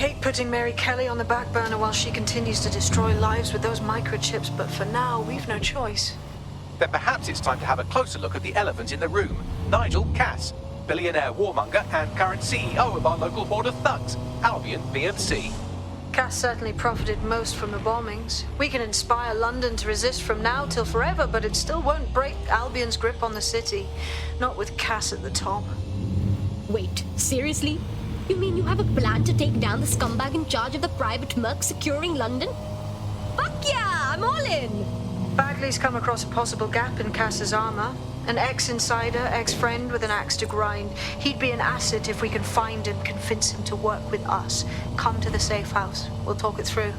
hate putting Mary Kelly on the back burner while she continues to destroy lives with those microchips, but for now, we've no choice. Then perhaps it's time to have a closer look at the elephant in the room, Nigel Cass, billionaire warmonger and current CEO of our local horde of thugs, Albion BMC. Cass certainly profited most from the bombings. We can inspire London to resist from now till forever, but it still won't break Albion's grip on the city. Not with Cass at the top. Wait, seriously? You mean you have a plan to take down the scumbag in charge of the private merc securing London? Fuck yeah, I'm all in! Bagley's come across a possible gap in Cass's armor. An ex-insider, ex-friend with an axe to grind. He'd be an asset if we can find and convince him to work with us. Come to the safe house. We'll talk it through.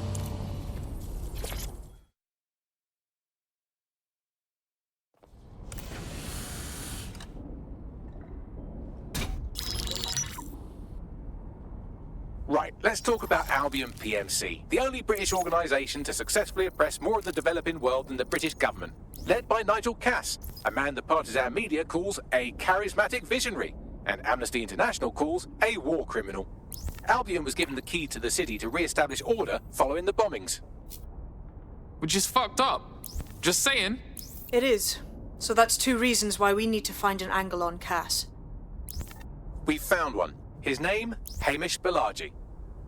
Right, let's talk about Albion PMC, the only British organisation to successfully oppress more of the developing world than the British government. Led by Nigel Cass, a man the partisan media calls a charismatic visionary, and Amnesty International calls a war criminal. Albion was given the key to the city to re-establish order following the bombings. Which is fucked up. Just saying. It is. So that's two reasons why we need to find an angle on Cass. We've found one. His name, Hamish Balaji.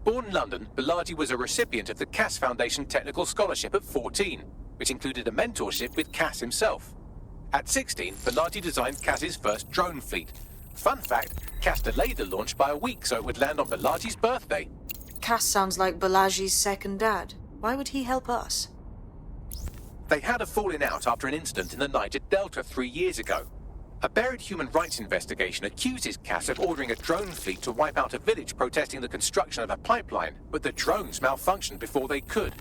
Born in London, Balaji was a recipient of the Cass Foundation Technical Scholarship at 14, which included a mentorship with Cass himself. At 16, Balaji designed Cass's first drone fleet. Fun fact, Cass delayed the launch by a week so it would land on Balaji's birthday. Cass sounds like Balaji's second dad. Why would he help us? They had a falling out after an incident in the Niger Delta 3 years ago. A buried human rights investigation accuses Cass of ordering a drone fleet to wipe out a village protesting the construction of a pipeline, but the drones malfunctioned before they could.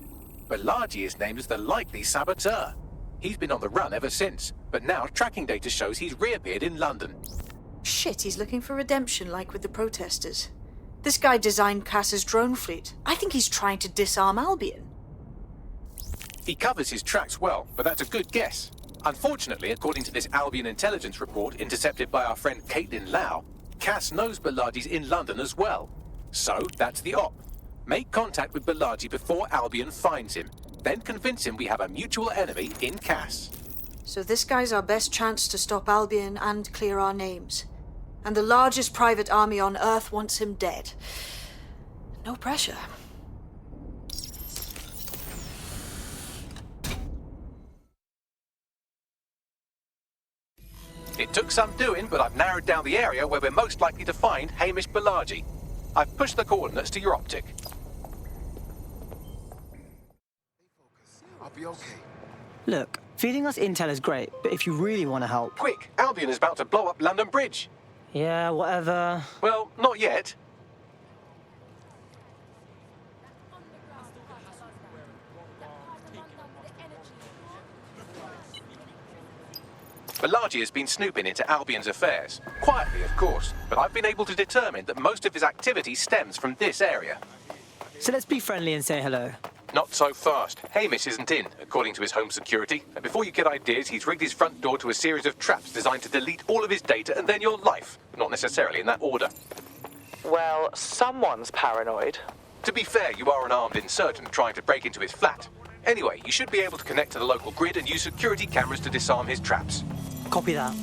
Balaji is named as the likely saboteur. He's been on the run ever since, but now tracking data shows he's reappeared in London. Shit, he's looking for redemption like with the protesters. This guy designed Cass's drone fleet. I think he's trying to disarm Albion. He covers his tracks well, but that's a good guess. Unfortunately, according to this Albion intelligence report intercepted by our friend Caitlin Lau, Cass knows Balaji's in London as well. So, that's the op. Make contact with Balaji before Albion finds him. Then convince him we have a mutual enemy in Cass. So this guy's our best chance to stop Albion and clear our names. And the largest private army on Earth wants him dead. No pressure. It took some doing, but I've narrowed down the area where we're most likely to find Hamish Balaji. I've pushed the coordinates to your optic. I'll be okay. Look, feeding us intel is great, but if you really want to help... Quick, Albion is about to blow up London Bridge. Yeah, whatever. Well, not yet. Balaji has been snooping into Albion's affairs. Quietly, of course, but I've been able to determine that most of his activity stems from this area. So let's be friendly and say hello. Not so fast. Hamish isn't in, according to his home security. And before you get ideas, he's rigged his front door to a series of traps designed to delete all of his data and then your life. Not necessarily in that order. Well, someone's paranoid. To be fair, you are an armed insurgent trying to break into his flat. Anyway, you should be able to connect to the local grid and use security cameras to disarm his traps. Copy that.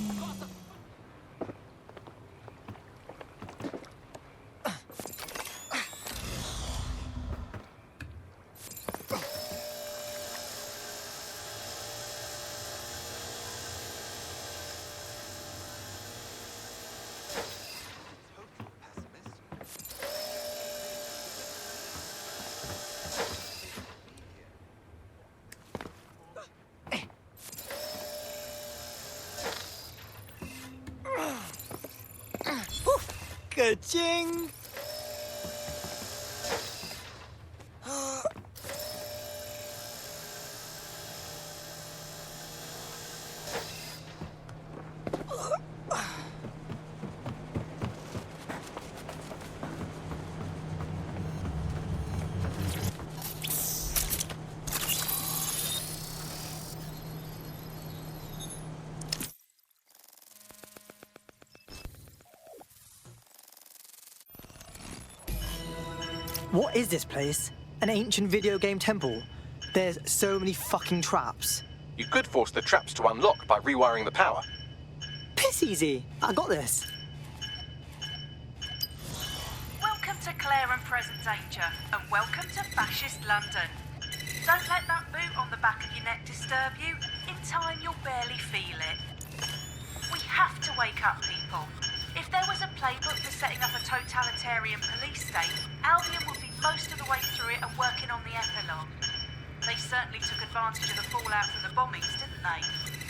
Ka-ching! What is this place? An ancient video game temple? There's so many fucking traps. You could force the traps to unlock by rewiring the power. Piss easy. I got this. Welcome to Claire and Present Danger, and welcome to Fascist London. Don't let that boot on the back of your neck disturb you. In time, you'll barely feel it. We have to wake up people. If there was a playbook for setting up a totalitarian police state, Albion would be most of the way through it and working on the epilogue. They certainly took advantage of the fallout from the bombings, didn't they?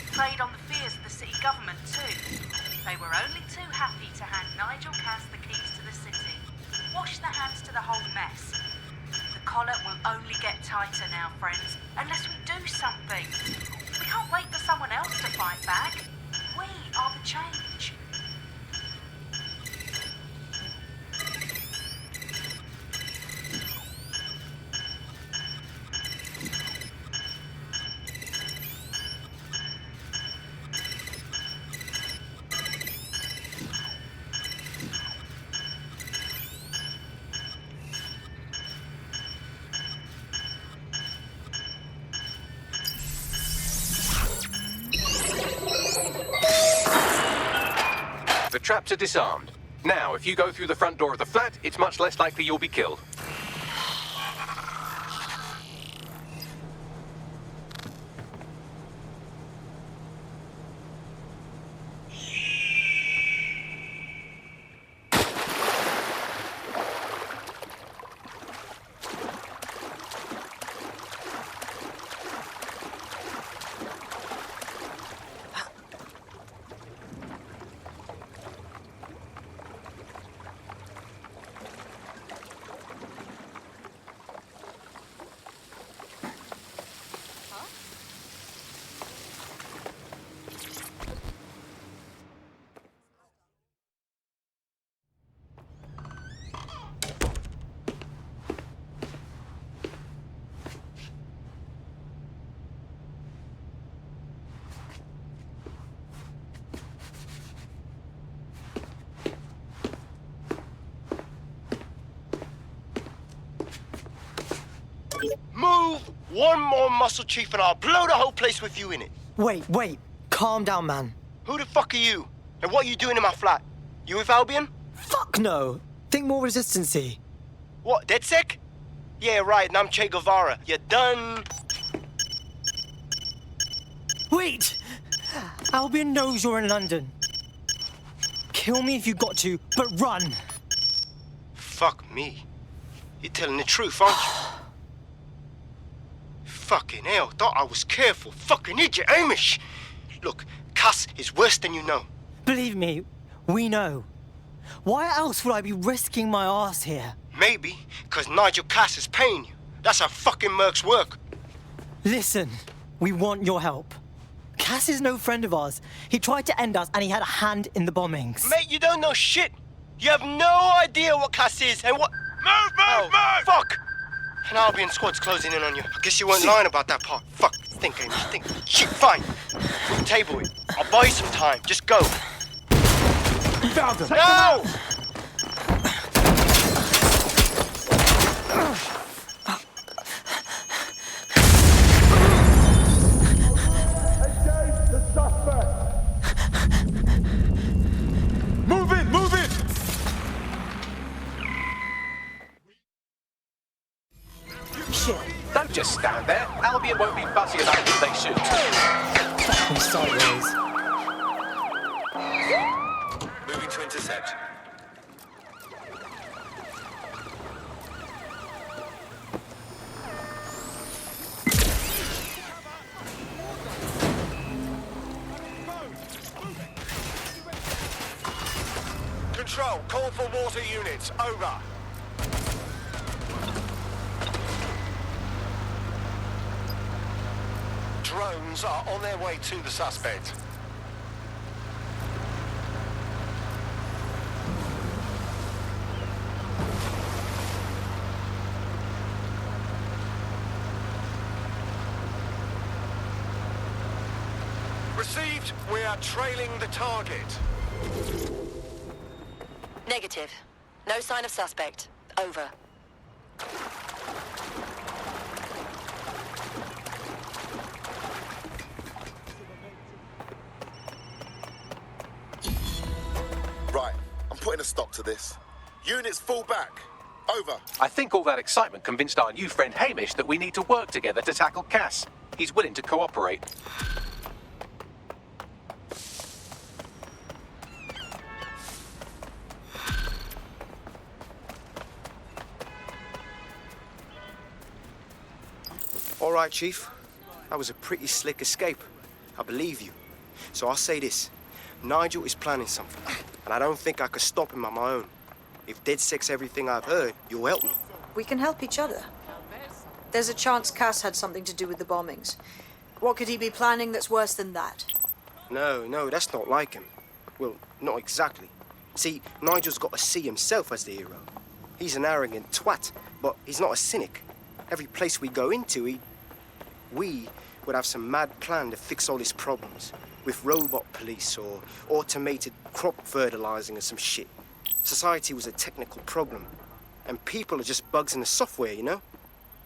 Played on the fears of the city government too. They were only too happy to hand Nigel Cass the keys to the city. Wash their hands to the whole mess. The collar will only get tighter now, friends, unless we do something. We can't wait for someone else to fight back. We are the change. The traps are disarmed. Now, if you go through the front door of the flat, it's much less likely you'll be killed. Move one more muscle chief and I'll blow the whole place with you in it. Wait. Calm down, man. Who the fuck are you? And what are you doing in my flat? You with Albion? Fuck no. Think more resistancy. What, DedSec? Yeah, right, and I'm Che Guevara. You done? Wait! Albion knows you're in London. Kill me if you got to, but run. Fuck me. You're telling the truth, aren't you? Fucking hell, thought I was careful. Fucking idiot, Amish. Look, Cass is worse than you know. Believe me, we know. Why else would I be risking my ass here? Maybe, because Nigel Cass is paying you. That's how fucking mercs work. Listen, we want your help. Cass is no friend of ours. He tried to end us and he had a hand in the bombings. Mate, you don't know shit. You have no idea what Cass is and what... Move! Fuck! An Albion squad's closing in on you. I guess you weren't lying about that part. Fuck. Think, Amy. Think. Shit, fine. We'll table it. I'll buy you some time. Just go. Found him. No! Move it! Shit. Don't just stand there. Albion won't be fussy about who they shoot. Fucking sideways. Moving to intercept. Control, call for water units. Over. Drones are on their way to the suspect. Received. We are trailing the target. Negative. No sign of suspect. Over. Right, I'm putting a stop to this. Units fall back. Over. I think all that excitement convinced our new friend Hamish that we need to work together to tackle Cass. He's willing to cooperate. All right, Chief. That was a pretty slick escape. I believe you. So I'll say this. Nigel is planning something, and I don't think I could stop him on my own. If DedSec's everything I've heard, you'll help me. We can help each other. There's a chance Cass had something to do with the bombings. What could he be planning that's worse than that? No, that's not like him. Well, not exactly. See, Nigel's got to see himself as the hero. He's an arrogant twat, but he's not a cynic. Every place we go into, we would have some mad plan to fix all his problems. With robot police or automated crop fertilizing or some shit. Society was a technical problem. And people are just bugs in the software, you know?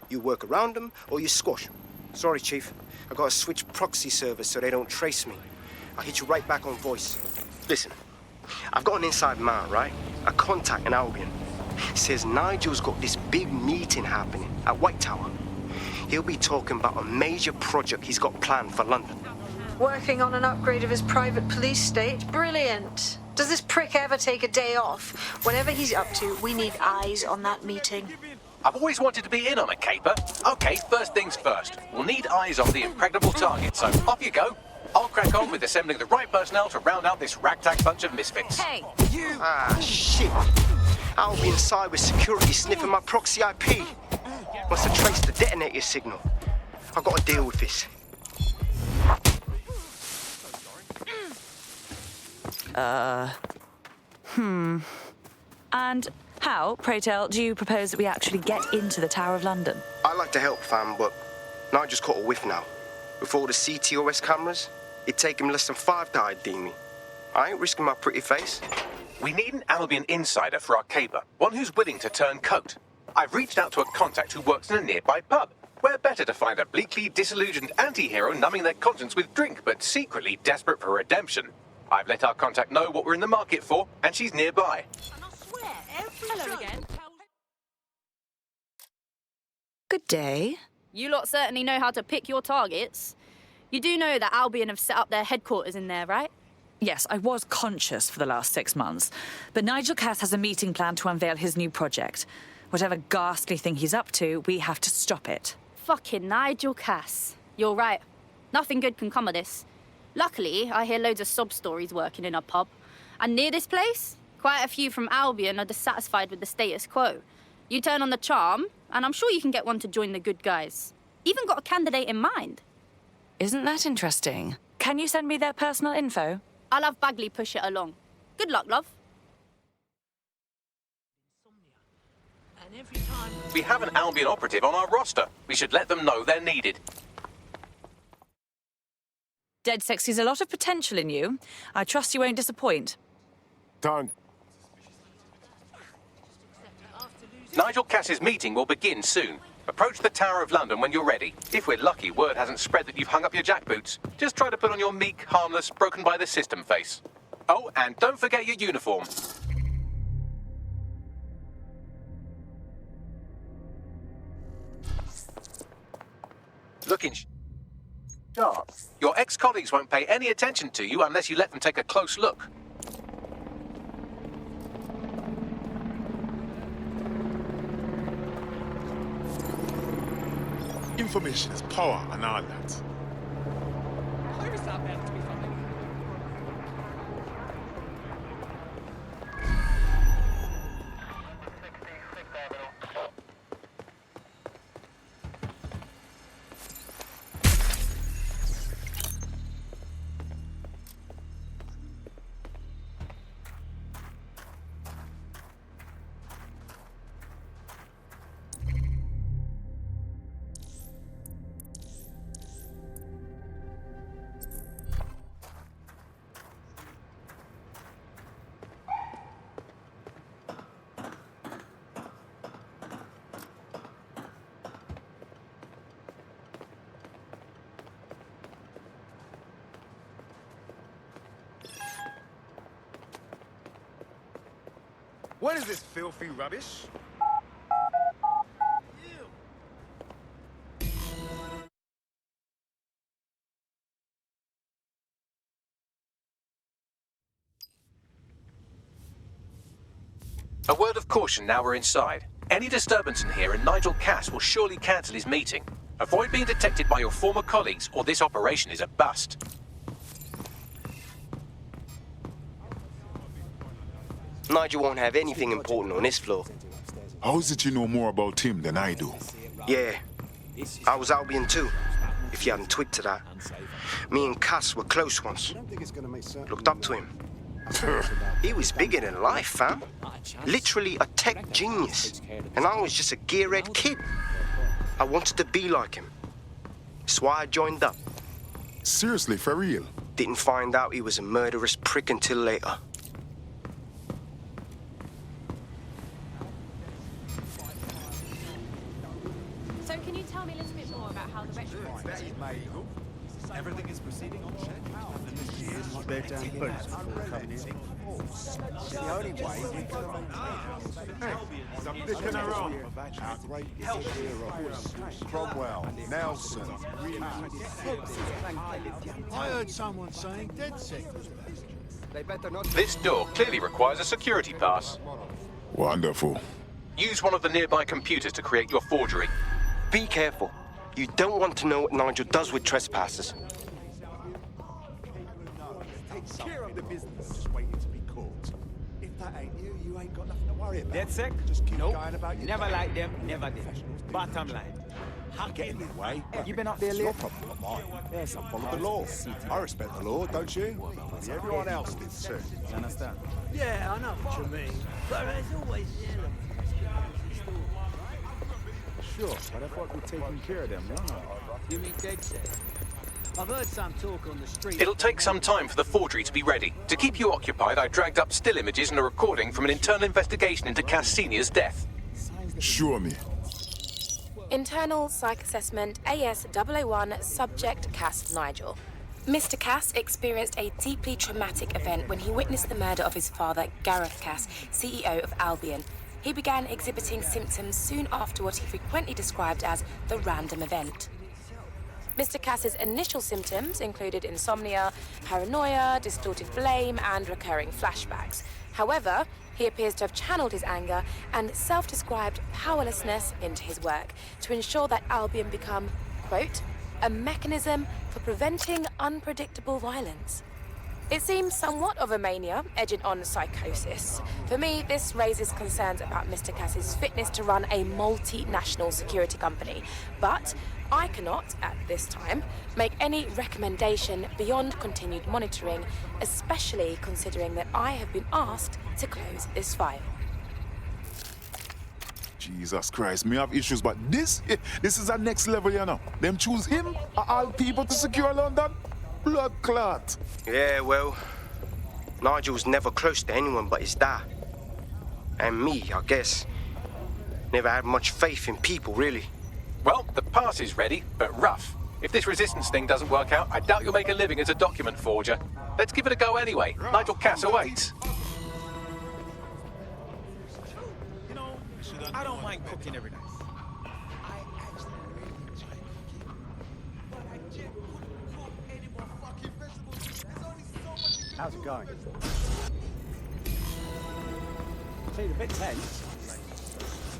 You work around them or you squash them. Sorry, Chief. I gotta switch proxy servers so they don't trace me. I'll hit you right back on voice. Listen, I've got an inside man, right? A contact in Albion. Says Nigel's got this big meeting happening at White Tower. He'll be talking about a major project he's got planned for London. Working on an upgrade of his private police state? Brilliant. Does this prick ever take a day off? Whatever he's up to, we need eyes on that meeting. I've always wanted to be in on a caper. Okay, first things first. We'll need eyes on the impregnable target, so off you go. I'll crack on with assembling the right personnel to round out this ragtag bunch of misfits. Hey! Ah, shit. Albion cyber security sniffing my proxy IP. Must have traced the detonator signal. I've got to deal with this. And how, pray tell, do you propose that we actually get into the Tower of London? I like to help, fam, but Nigel's caught a whiff now. With all the CTOS cameras, it'd take him less than 5 to ID me. I ain't risking my pretty face. We need an Albion insider for our caper, one who's willing to turn coat. I've reached out to a contact who works in a nearby pub. Where better to find a bleakly disillusioned anti-hero numbing their conscience with drink, but secretly desperate for redemption. I've let our contact know what we're in the market for, and she's nearby. Hello again. Good day. You lot certainly know how to pick your targets. You do know that Albion have set up their headquarters in there, right? Yes, I was conscious for the last 6 months, but Nigel Cass has a meeting planned to unveil his new project. Whatever ghastly thing he's up to, we have to stop it. Fucking Nigel Cass. You're right. Nothing good can come of this. Luckily, I hear loads of sob stories working in a pub. And near this place, quite a few from Albion are dissatisfied with the status quo. You turn on the charm, and I'm sure you can get one to join the good guys. Even got a candidate in mind. Isn't that interesting? Can you send me their personal info? I'll have Bagley push it along. Good luck, love. We have an Albion operative on our roster. We should let them know they're needed. DedSec sees a lot of potential in you. I trust you won't disappoint. Done. Nigel Cass's meeting will begin soon. Approach the Tower of London when you're ready. If we're lucky, word hasn't spread that you've hung up your jackboots. Just try to put on your meek, harmless, broken by the system face. Oh, and don't forget your uniform. Looking sharp. Your ex-colleagues won't pay any attention to you unless you let them take a close look. Information is power and all that. What is this filthy rubbish? A word of caution now we're inside. Any disturbance in here and Nigel Cass will surely cancel his meeting. Avoid being detected by your former colleagues or this operation is a bust. Nigel won't have anything important on this floor. How is it you know more about him than I do? Yeah, I was Albion too, if you hadn't twigged to that. Me and Cass were close once. Looked up to him. He was bigger than life, fam. Literally a tech genius. And I was just a gearhead kid. I wanted to be like him. That's why I joined up. Seriously, for real? Didn't find out he was a murderous prick until later. So can you tell me a little bit more about how the retrofit... Everything is proceeding on schedule. They're down boots before coming in. The only way we Some dicking around. Cromwell, Nelson. I heard someone saying dead sick. This door clearly requires a security pass. Wonderful. Use one of the nearby computers to create your forgery. Be careful. You don't want to know what Nigel does with trespassers. Takes care of the business. Just waiting to be caught. If that ain't you, you ain't got nothing to worry about. Dead sick? Just keep Nope. going about your Never day. liked them, never did. Bottom line. Get in the way. You been up there, It's your Liv? problem, not mine. Yes, I follow the law. I respect the law, don't you? Everyone else did too. You understand? Yeah, I know what you mean. But there's always the element. Sure, but I thought we'd taken care of them, no? You mean dead set? I've heard some talk on the street. It'll take some time for the forgery to be ready. To keep you occupied, I dragged up still images and a recording from an internal investigation into Cass Senior's death. Show me. Internal Psych Assessment AS001 Subject Cass Nigel. Mr. Cass experienced a deeply traumatic event when he witnessed the murder of his father, Gareth Cass, CEO of Albion. He began exhibiting symptoms soon after what he frequently described as the random event. Mr. Cass's initial symptoms included insomnia, paranoia, distorted blame, and recurring flashbacks. However, he appears to have channeled his anger and self-described powerlessness into his work to ensure that Albion become, quote, a mechanism for preventing unpredictable violence. It seems somewhat of a mania, edging on psychosis. For me, this raises concerns about Mr. Cass's fitness to run a multinational security company. But I cannot, at this time, make any recommendation beyond continued monitoring, especially considering that I have been asked to close this file. Jesus Christ, me have issues, but this is a next level, you know. Them choose him, of all people, to secure London. Blood clot. Yeah, well, Nigel's never close to anyone but his dad. And me, I guess. Never had much faith in people, really. Well, the pass is ready, but rough. If this resistance thing doesn't work out, I doubt you'll make a living as a document forger. Let's give it a go anyway. Nigel Cass awaits. You know, I don't mind cooking every night. How's it going? It's a bit tense.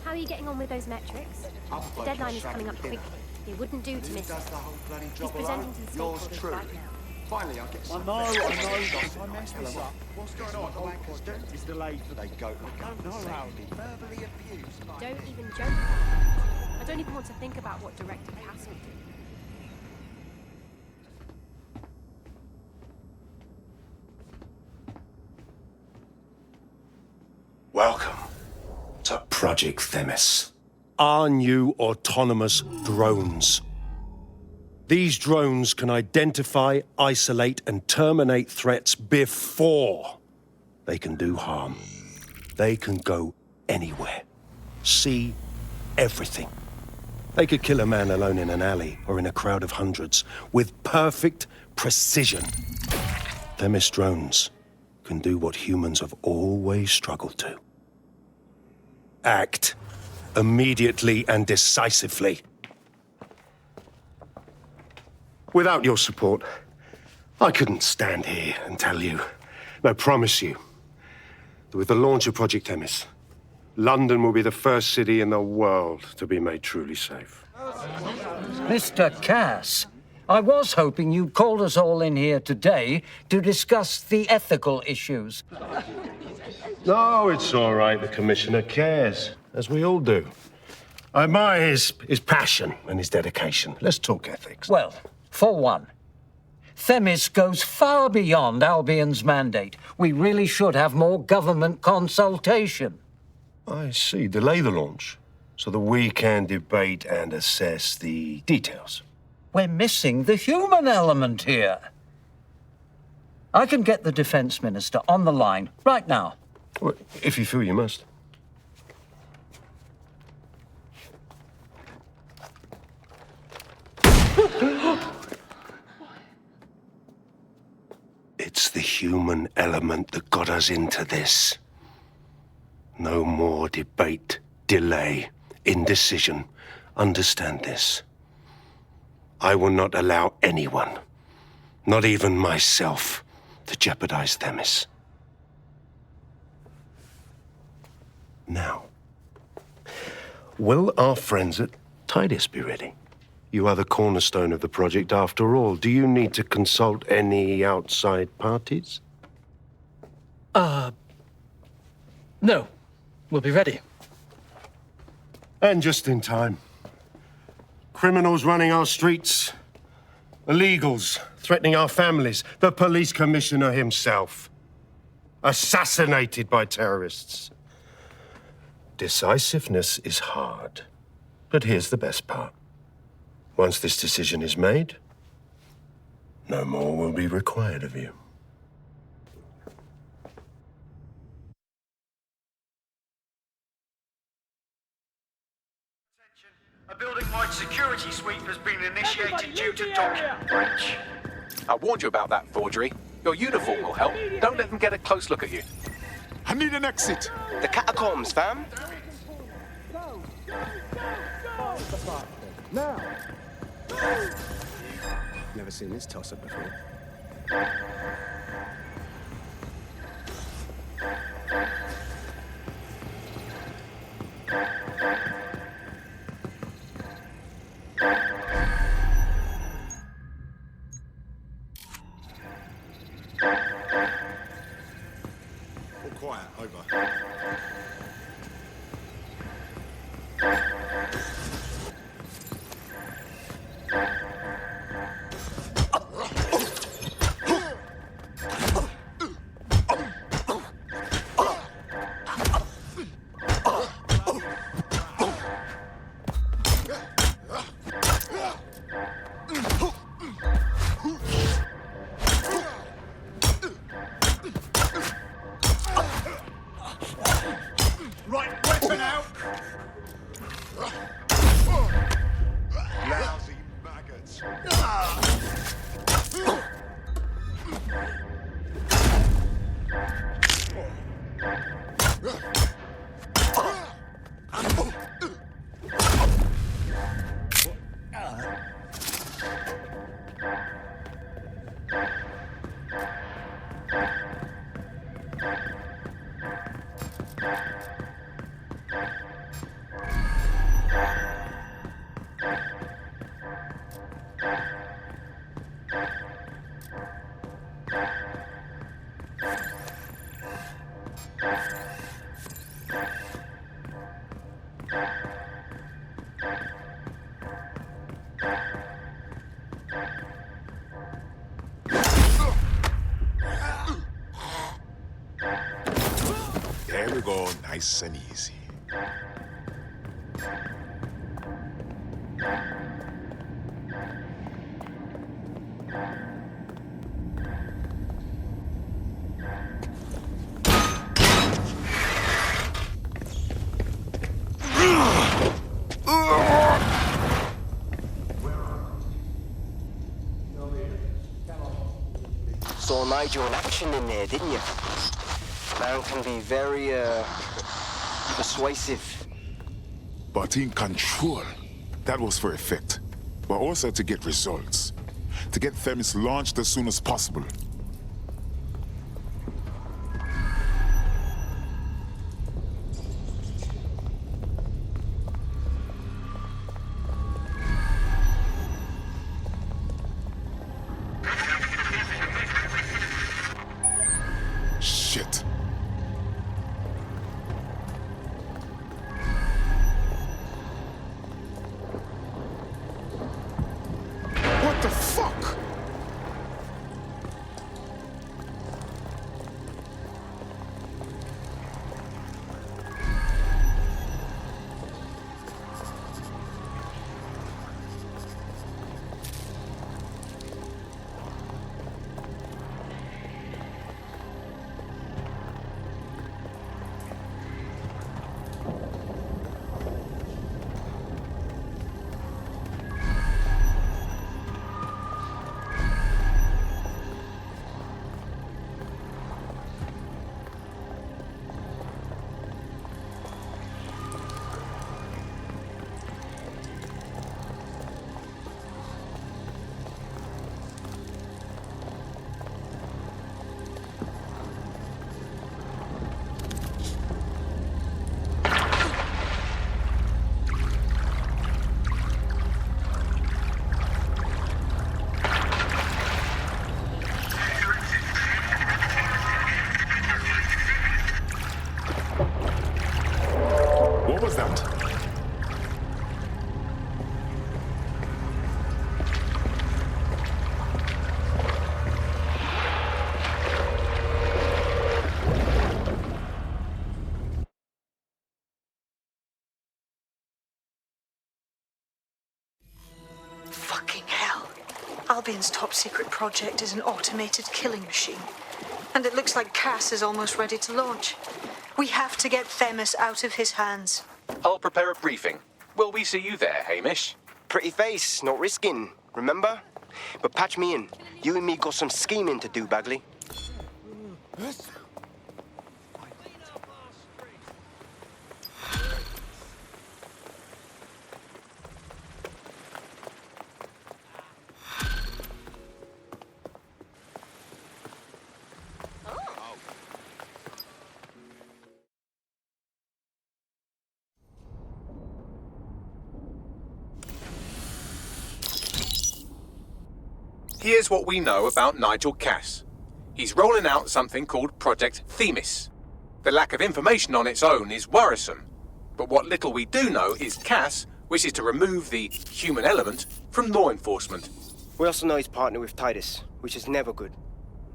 How are you getting on with those metrics? The deadline is coming up quickly. It wouldn't do to miss it. He's presenting to the stakeholders right now. Finally, I get some. I know, boss. I messed this up. What's going on? It's delayed for they go. No, verbally abused. Don't even joke about it. I don't even want to think about what Director Cass will do. Welcome to Project Themis. Our new autonomous drones. These drones can identify, isolate, and terminate threats before they can do harm. They can go anywhere, see everything. They could kill a man alone in an alley or in a crowd of hundreds with perfect precision. Themis drones can do what humans have always struggled to. Act. Immediately and decisively. Without your support, I couldn't stand here and tell you, no, promise you, that with the launch of Project Themis, London will be the first city in the world to be made truly safe. Mr. Cass, I was hoping you'd called us all in here today to discuss the ethical issues. No, it's all right. The Commissioner cares, as we all do. I admire his passion and his dedication. Let's talk ethics. Well, for one, Themis goes far beyond Albion's mandate. We really should have more government consultation. I see. Delay the launch so that we can debate and assess the details. We're missing the human element here. I can get the Defense Minister on the line right now. Well, if you feel you must. It's the human element that got us into this. No more debate, delay, indecision. Understand this. I will not allow anyone, not even myself, to jeopardize Themis. Now, will our friends at Tidus be ready? You are the cornerstone of the project after all. Do you need to consult any outside parties? No. We'll be ready. And just in time. Criminals running our streets, illegals threatening our families, the police commissioner himself, assassinated by terrorists. Decisiveness is hard, but here's the best part. Once this decision is made, no more will be required of you. A building-wide security sweep has been initiated due to document breach. I warned you about that forgery. Your uniform will help. Don't let them get a close look at you. I need an exit. The catacombs, fam. Now. Never seen this toss-up before. All quiet, over. Right, weapon out! Lousy maggots. There we go, nice and easy. Saw Nigel in action in there, didn't you? Man can be very, Persuasive. But in control. That was for effect. But also to get results. To get Themis launched as soon as possible. Shit. What the fuck? What was that? Fucking hell. Albion's top secret project is an automated killing machine. And it looks like Cass is almost ready to launch. We have to get Themis out of his hands. I'll prepare a briefing. Will we see you there, Hamish? Pretty face, not risking, remember? But patch me in. You and me got some scheming to do, Bagley. Here's what we know about Nigel Cass. He's rolling out something called Project Themis. The lack of information on its own is worrisome. But what little we do know is Cass wishes to remove the human element from law enforcement. We also know he's partnered with Titus, which is never good.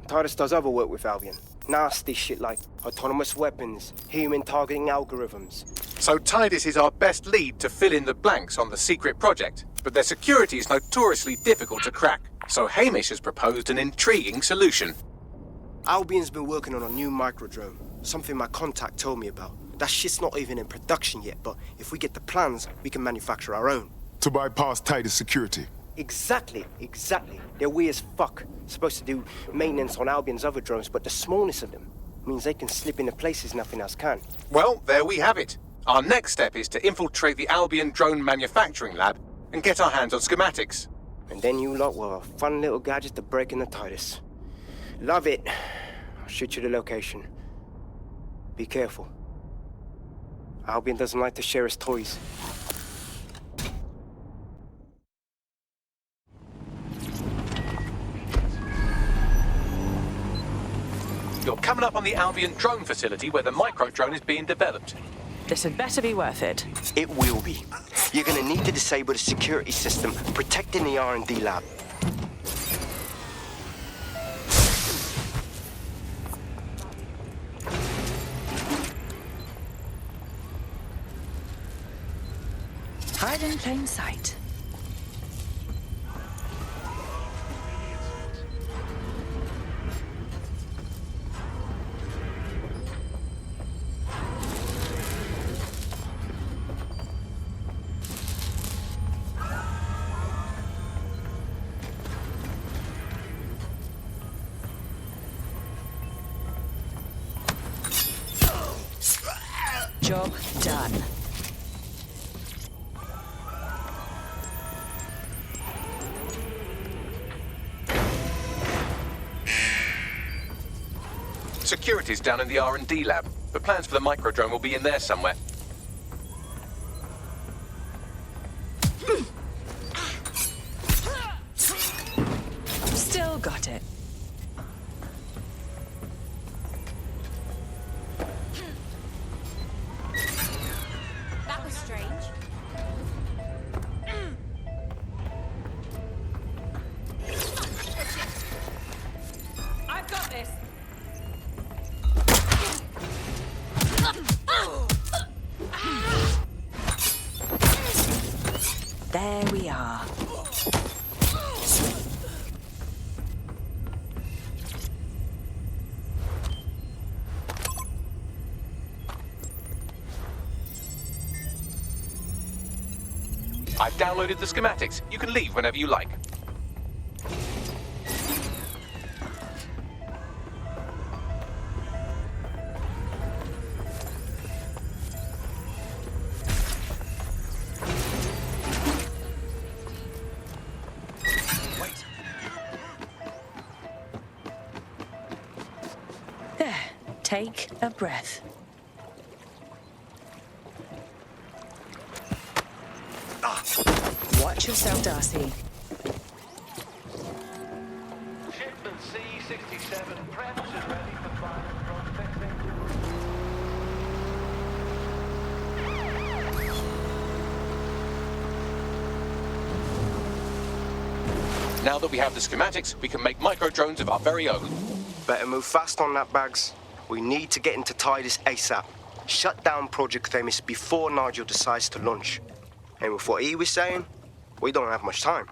Titus does other work with Albion. Nasty shit like autonomous weapons, human targeting algorithms. So Titus is our best lead to fill in the blanks on the secret project, but their security is notoriously difficult to crack. So Hamish has proposed an intriguing solution. Albion's been working on a new microdrone, something my contact told me about. That shit's not even in production yet, but if we get the plans, we can manufacture our own. To bypass Titus security. Exactly. They're weird as fuck. Supposed to do maintenance on Albion's other drones, but the smallness of them means they can slip into places nothing else can. Well, there we have it. Our next step is to infiltrate the Albion drone manufacturing lab and get our hands on schematics. And then you lot will have a fun little gadget to break in the Titus. Love it. I'll shoot you the location. Be careful. Albion doesn't like to share his toys. You're coming up on the Albion drone facility where the micro-drone is being developed. This had better be worth it. It will be. You're gonna need to disable the security system protecting the R&D lab. Hide in plain sight. Job done. Security's down in the R&D lab. The plans for the microdrone will be in there somewhere. Still got it. That was strange. I've got this. There we are. I've downloaded the schematics. You can leave whenever you like. There. Take a breath. Watch yourself, Darcy. Shipment C-67 premises ready for final processing. Now that we have the schematics, we can make microdrones of our very own. Better move fast on that, Bags. We need to get into Titus ASAP. Shut down Project Themis before Nigel decides to launch. And with what he was saying, we don't have much time.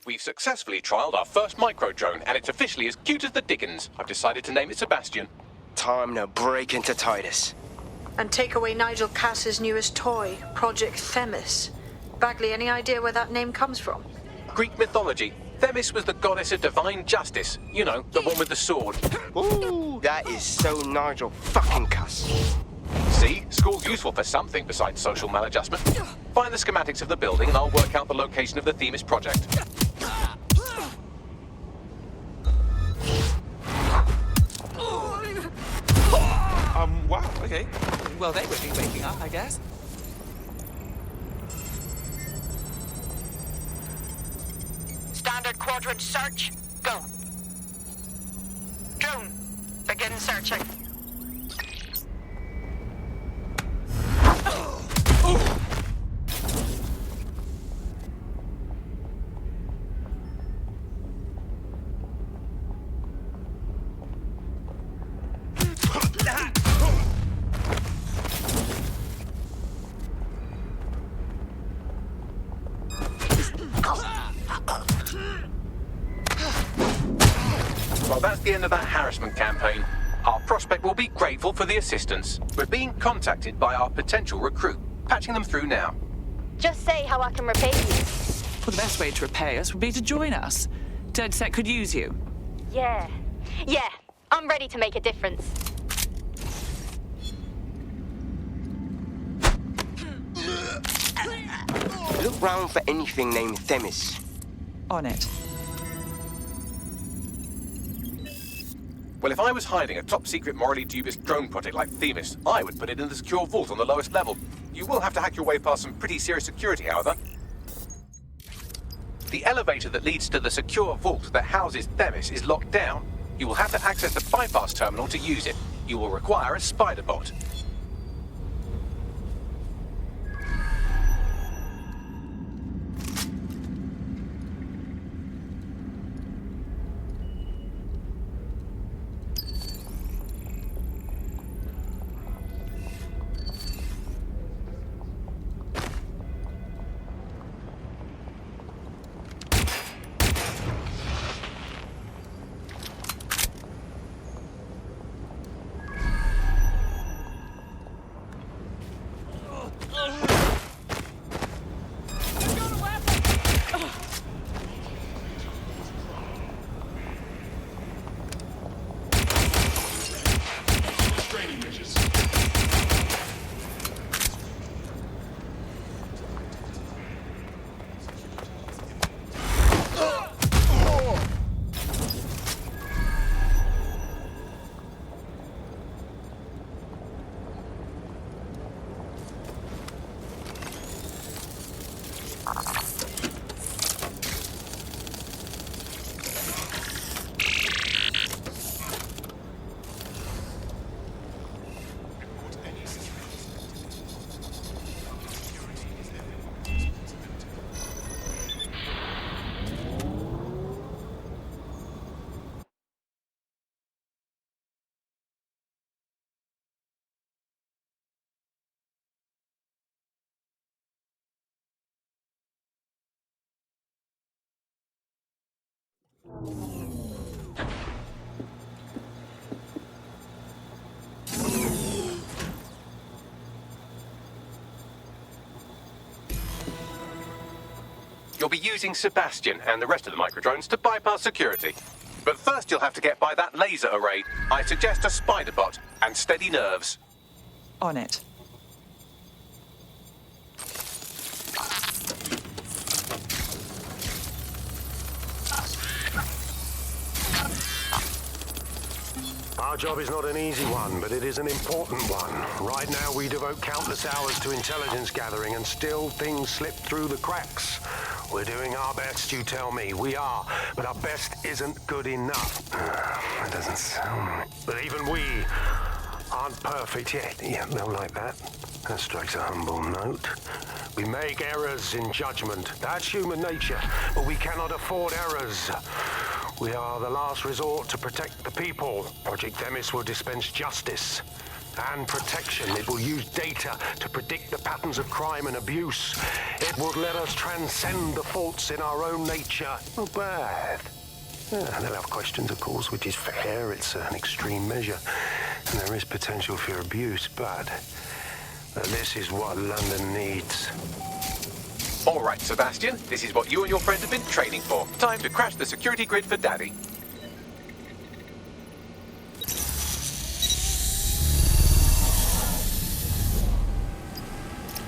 We've successfully trialed our first microdrone, and it's officially as cute as the dickens. I've decided to name it Sebastian. Time to break into Titus. And take away Nigel Cass's newest toy, Project Themis. Bagley, any idea where that name comes from? Greek mythology. Themis was the goddess of divine justice. You know, the one with the sword. Ooh, that is so Nigel fucking Cass. See? School's useful for something besides social maladjustment. Find the schematics of the building and I'll work out the location of the Themis project. Wow, okay. Well, they would be waking up, I guess. Standard quadrant search, go. June, begin searching. Well, that's the end of that harassment campaign. Our prospect will be grateful for the assistance. We're being contacted by our potential recruit. Patching them through now. Just say how I can repay you. Well, the best way to repay us would be to join us. DedSec could use you. Yeah. Yeah. I'm ready to make a difference. Look round for anything named Themis. On it. Well, if I was hiding a top-secret, morally dubious drone project like Themis, I would put it in the secure vault on the lowest level. You will have to hack your way past some pretty serious security, however. The elevator that leads to the secure vault that houses Themis is locked down. You will have to access the bypass terminal to use it. You will require a spider bot. You'll be using Sebastian and the rest of the microdrones to bypass security. But first you'll have to get by that laser array. I suggest a spider bot and steady nerves. On it. Our job is not an easy one, but it is an important one. Right now, we devote countless hours to intelligence gathering, and still things slip through the cracks. We're doing our best, you tell me. We are, but our best isn't good enough. That doesn't sound right. But even we aren't perfect yet. Yeah, they'll like that. That strikes a humble note. We make errors in judgment. That's human nature, but we cannot afford errors. We are the last resort to protect the people. Project Themis will dispense justice and protection. It will use data to predict the patterns of crime and abuse. It would let us transcend the faults in our own nature. Not bad. They'll have questions, of course, which is fair. It's an extreme measure, and there is potential for abuse, but this is what London needs. All right, Sebastian, this is what you and your friend have been training for. Time to crash the security grid for Daddy.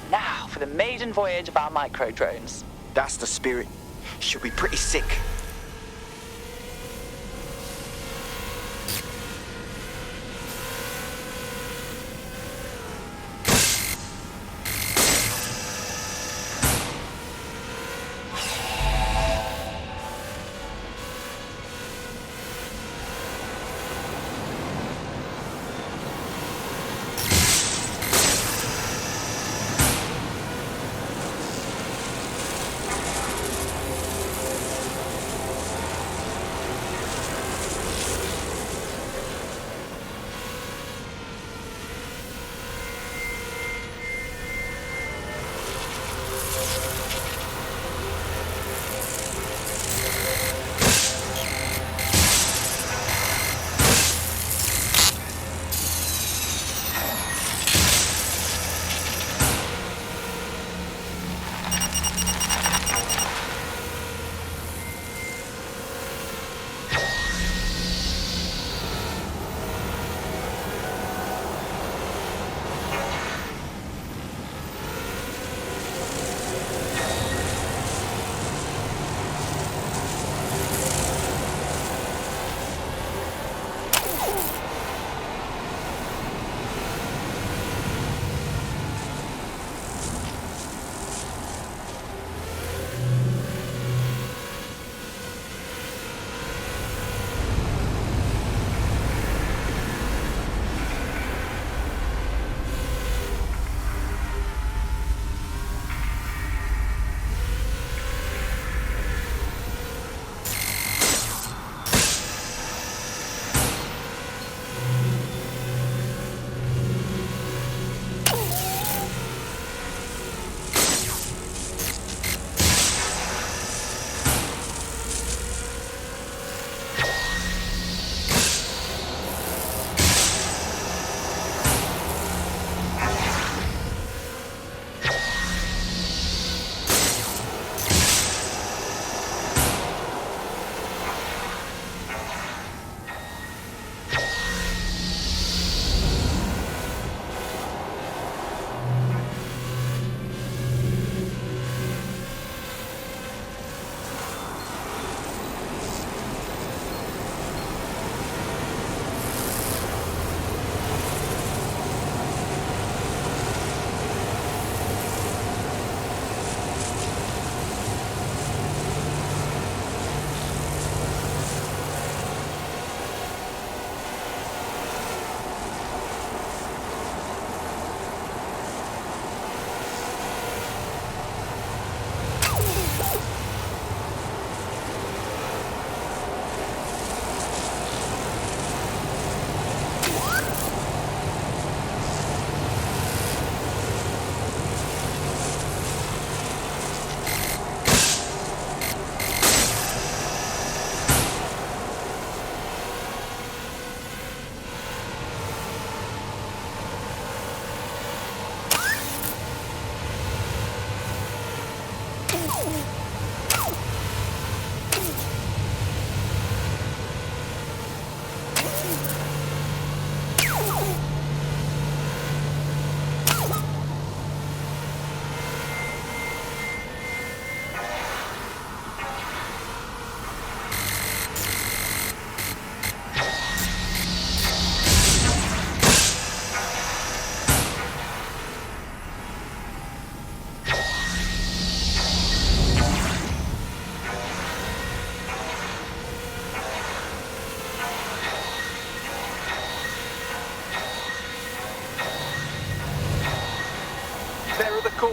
Now for the maiden voyage of our micro-drones. That's the spirit. Should be pretty sick.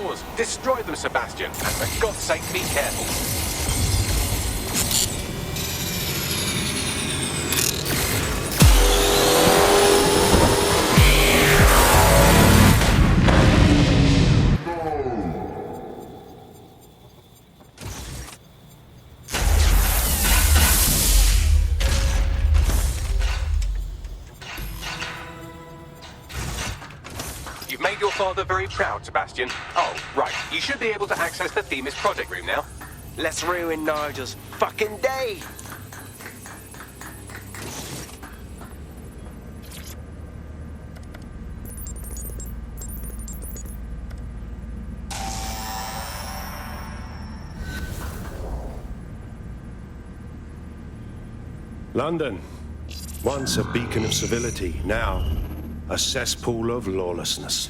doors. Destroy them, Sebastian. And for God's sake, be careful. You've made your father very proud, Sebastian. Oh, right. You should be able to access the Themis project room now. Let's ruin Nigel's fucking day. London, once a beacon of civility, now a cesspool of lawlessness.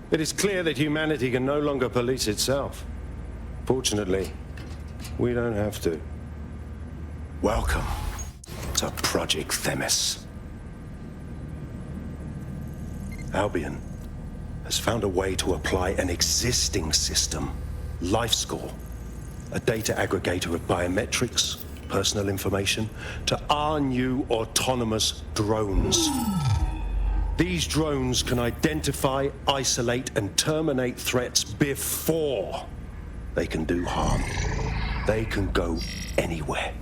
It is clear that humanity can no longer police itself. Fortunately, we don't have to. Welcome to Project Themis. Albion has found a way to apply an existing system, LifeScore, a data aggregator of biometrics, personal information, to our new autonomous drones. These drones can identify, isolate, and terminate threats before they can do harm. They can go anywhere,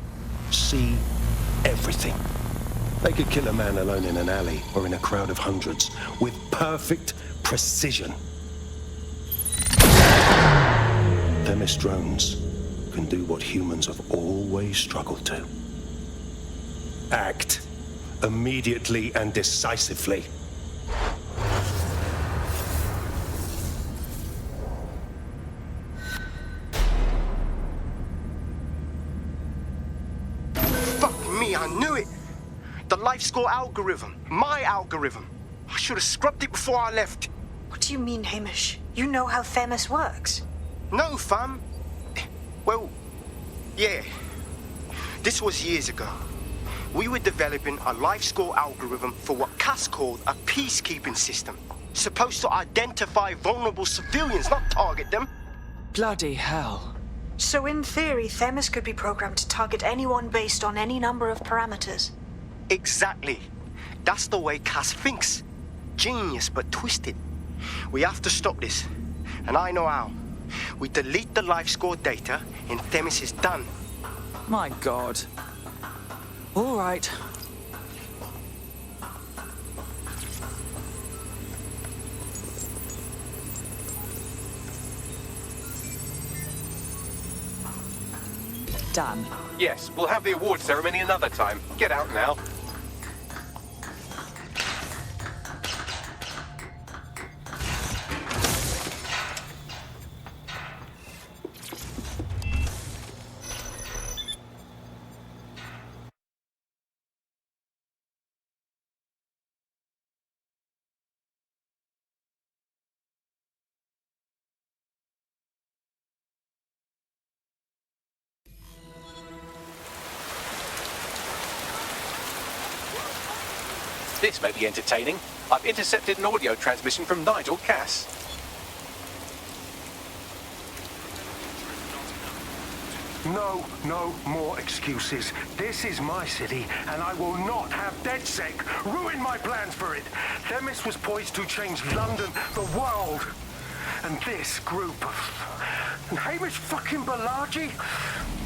see everything. They could kill a man alone in an alley or in a crowd of hundreds with perfect precision. Themis drones can do what humans have always struggled to. Act immediately and decisively. Fuck me, I knew it. The LifeScore algorithm. My algorithm. I should have scrubbed it before I left. What do you mean, Hamish? You know how Themis works. No, fam. Well, yeah. This was years ago. We were developing a LifeScore algorithm for what Cass called a peacekeeping system. Supposed to identify vulnerable civilians, not target them. Bloody hell. So in theory, Themis could be programmed to target anyone based on any number of parameters. Exactly. That's the way Cass thinks. Genius, but twisted. We have to stop this. And I know how. We delete the LifeScore data and Themis is done. My God. All right. Done. Yes, we'll have the award ceremony another time. Get out now. This may be entertaining. I've intercepted an audio transmission from Nigel Cass. No more excuses. This is my city, and I will not have DedSec ruin my plans for it. Themis was poised to change London, the world. And this group of... And Hamish fucking Balaji?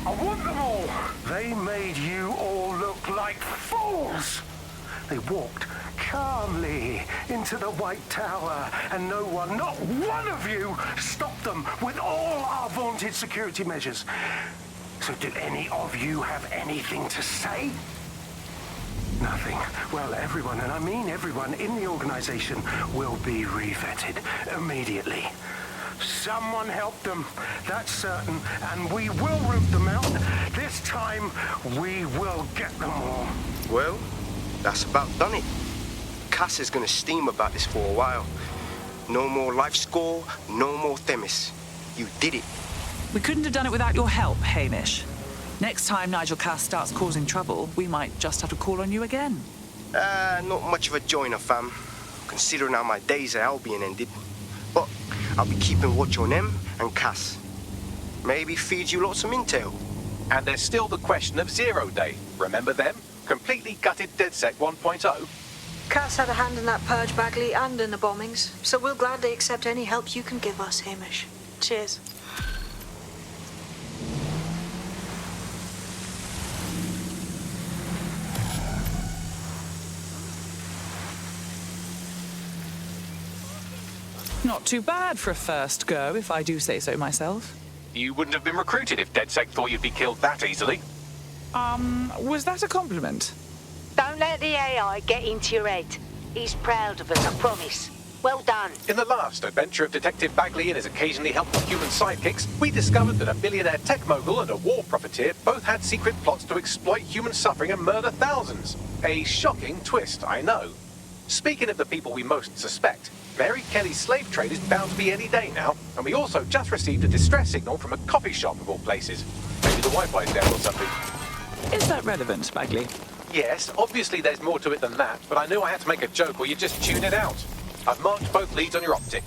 I want them all. They made you all look like fools. They walked calmly into the White Tower, and no one, not one of you, stopped them with all our vaunted security measures. So do any of you have anything to say? Nothing. Well, everyone, and I mean everyone in the organization, will be revetted immediately. Someone help them, that's certain, and we will root them out. This time, we will get them all. Well, that's about done it. Cass is gonna steam about this for a while. No more LifeScore, no more Themis. You did it. We couldn't have done it without your help, Hamish. Next time Nigel Cass starts causing trouble, we might just have to call on you again. Not much of a joiner, fam. Considering how my days at Albion ended. But I'll be keeping watch on them and Cass. Maybe feed you lots of intel. And there's still the question of Zero Day. Remember them? Completely gutted DedSec 1.0. Cass had a hand in that purge, Bagley, and in the bombings, so we'll gladly accept any help you can give us, Hamish. Cheers. Not too bad for a first go, if I do say so myself. You wouldn't have been recruited if DedSec thought you'd be killed that easily. Was that a compliment? Don't let the AI get into your head. He's proud of us, I promise. Well done. In the last adventure of Detective Bagley and his occasionally helpful human sidekicks, we discovered that a billionaire tech mogul and a war profiteer both had secret plots to exploit human suffering and murder thousands. A shocking twist, I know. Speaking of the people we most suspect, Mary Kelly's slave trade is bound to be any day now, and we also just received a distress signal from a coffee shop of all places. Maybe the Wi-Fi's down or something. Is that relevant, Bagley? Yes, obviously there's more to it than that, but I knew I had to make a joke or you'd just tune it out. I've marked both leads on your optic.